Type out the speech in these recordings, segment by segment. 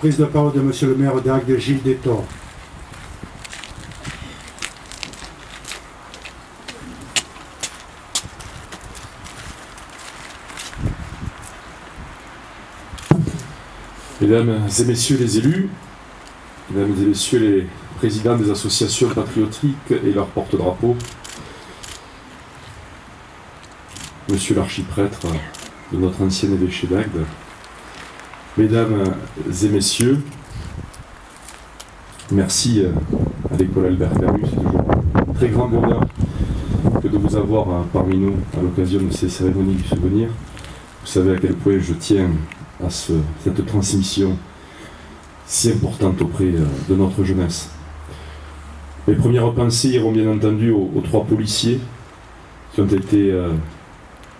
Prise de parole de Monsieur le maire d'Agde, Gilles Détor. Mesdames et messieurs les élus, mesdames et messieurs les présidents des associations patriotiques et leurs porte-drapeaux, monsieur l'archiprêtre de notre ancien évêché d'Agde, mesdames et messieurs, merci à l'école Albert Camus, c'est toujours un très grand bonheur que de vous avoir parmi nous à l'occasion de ces cérémonies du souvenir. Vous savez à quel point je tiens à cette transmission si importante auprès de notre jeunesse. Mes premières pensées iront bien entendu aux 3 policiers qui ont été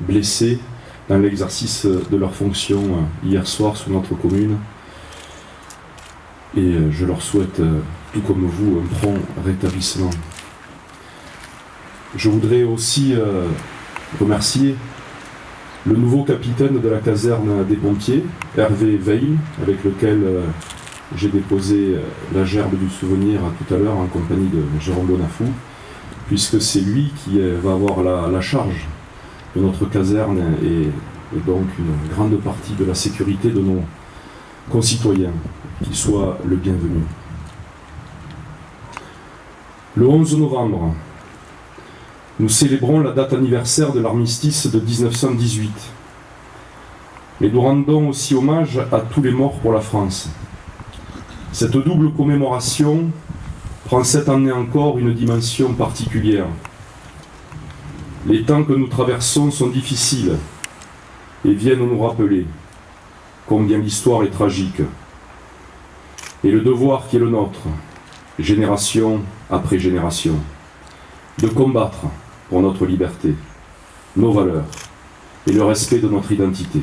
blessés dans l'exercice de leurs fonctions hier soir sur notre commune. Et je leur souhaite, tout comme vous, un prompt rétablissement. Je voudrais aussi remercier le nouveau capitaine de la caserne des pompiers, Hervé Veil, avec lequel j'ai déposé la gerbe du souvenir tout à l'heure en compagnie de Jérôme Bonafou, puisque c'est lui qui va avoir la charge de notre caserne et donc une grande partie de la sécurité de nos concitoyens, qu'il soit le bienvenu. Le 11 novembre, nous célébrons la date anniversaire de l'armistice de 1918. Mais nous rendons aussi hommage à tous les morts pour la France. Cette double commémoration prend cette année encore une dimension particulière. Les temps que nous traversons sont difficiles et viennent nous rappeler combien l'histoire est tragique. Et le devoir qui est le nôtre, génération après génération, de combattre pour notre liberté, nos valeurs et le respect de notre identité.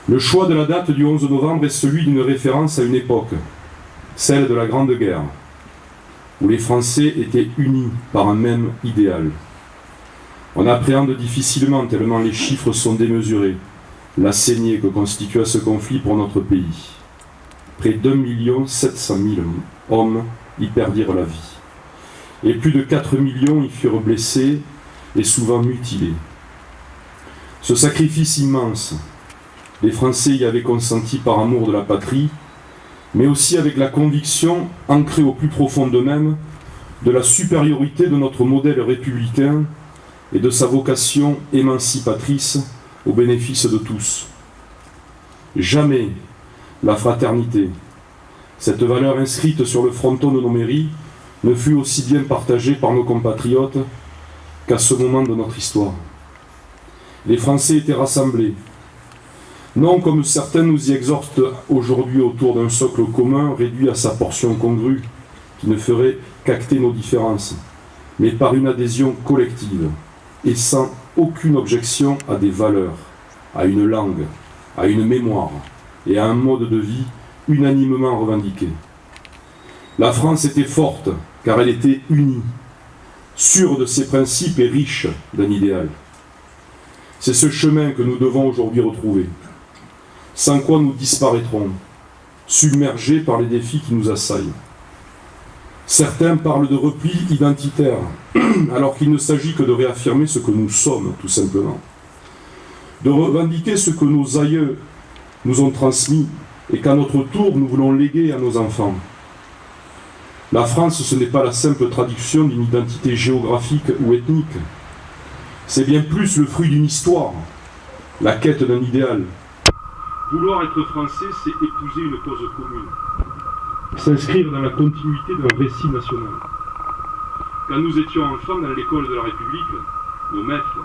Le choix de la date du 11 novembre est celui d'une référence à une époque, celle de la Grande Guerre, où les Français étaient unis par un même idéal. On appréhende difficilement, tellement les chiffres sont démesurés, la saignée que constitua ce conflit pour notre pays. Près d'1 700 000 hommes y perdirent la vie. Et plus de 4 millions y furent blessés et souvent mutilés. Ce sacrifice immense, les Français y avaient consenti par amour de la patrie, mais aussi avec la conviction, ancrée au plus profond d'eux-mêmes, de la supériorité de notre modèle républicain et de sa vocation émancipatrice au bénéfice de tous. Jamais la fraternité, cette valeur inscrite sur le fronton de nos mairies, ne fut aussi bien partagée par nos compatriotes qu'à ce moment de notre histoire. Les Français étaient rassemblés, non comme certains nous y exhortent aujourd'hui autour d'un socle commun réduit à sa portion congrue, qui ne ferait qu'acter nos différences, mais par une adhésion collective, et sans aucune objection à des valeurs, à une langue, à une mémoire et à un mode de vie unanimement revendiqué. La France était forte, car elle était unie, sûre de ses principes et riche d'un idéal. C'est ce chemin que nous devons aujourd'hui retrouver, sans quoi nous disparaîtrons, submergés par les défis qui nous assaillent. Certains parlent de repli identitaire, alors qu'il ne s'agit que de réaffirmer ce que nous sommes, tout simplement. De revendiquer ce que nos aïeux nous ont transmis et qu'à notre tour nous voulons léguer à nos enfants. La France, ce n'est pas la simple traduction d'une identité géographique ou ethnique. C'est bien plus le fruit d'une histoire, la quête d'un idéal. Vouloir être français, c'est épouser une cause commune, s'inscrire dans la continuité d'un récit national. Quand nous étions enfants dans l'école de la République, nos maîtres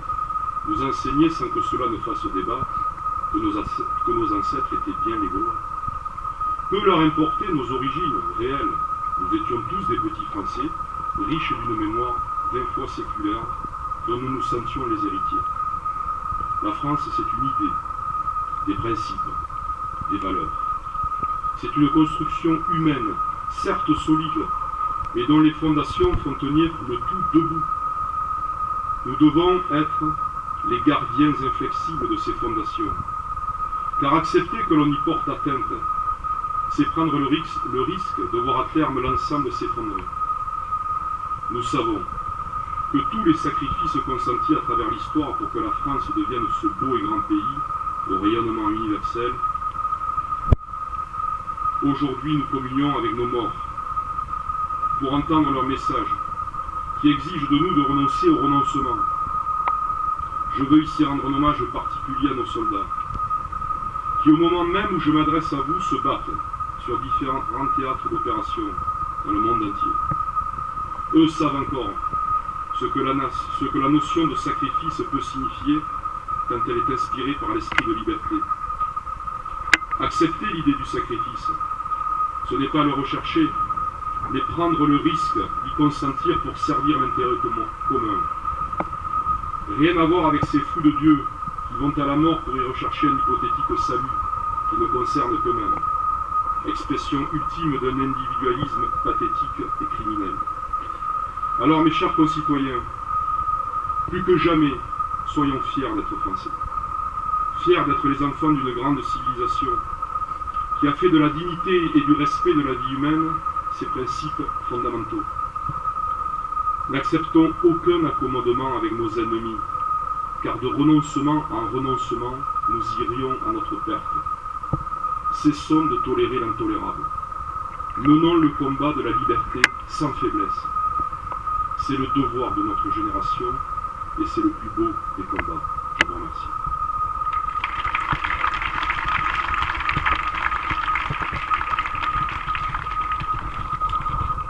nous enseignaient sans que cela ne fasse débat que nos ancêtres étaient bien les Gaulois. Peu leur importaient nos origines réelles. Nous étions tous des petits Français, riches d'une mémoire 20 fois séculaire, dont nous nous sentions les héritiers. La France, c'est une idée, des principes, des valeurs. C'est une construction humaine, certes solide, mais dont les fondations font tenir le tout debout. Nous devons être les gardiens inflexibles de ces fondations, car accepter que l'on y porte atteinte, c'est prendre le risque de voir à terme l'ensemble s'effondrer. Nous savons que tous les sacrifices consentis à travers l'histoire pour que la France devienne ce beau et grand pays, au rayonnement universel, aujourd'hui nous communions avec nos morts pour entendre leur message qui exige de nous de renoncer au renoncement. Je veux ici rendre un hommage particulier à nos soldats qui, au moment même où je m'adresse à vous, se battent sur différents théâtres d'opération dans le monde entier. Eux savent encore ce que la notion de sacrifice peut signifier quand elle est inspirée par l'esprit de liberté. Accepter l'idée du sacrifice, ce n'est pas le rechercher, mais prendre le risque d'y consentir pour servir l'intérêt commun. Rien à voir avec ces fous de Dieu qui vont à la mort pour y rechercher un hypothétique salut qui ne concerne qu'eux-mêmes. Expression ultime d'un individualisme pathétique et criminel. Alors mes chers concitoyens, plus que jamais, soyons fiers d'être Français. Fiers d'être les enfants d'une grande civilisation qui a fait de la dignité et du respect de la vie humaine ses principes fondamentaux. N'acceptons aucun accommodement avec nos ennemis, car de renoncement en renoncement, nous irions à notre perte. Cessons de tolérer l'intolérable. Menons le combat de la liberté sans faiblesse. C'est le devoir de notre génération et c'est le plus beau des combats. Je vous remercie.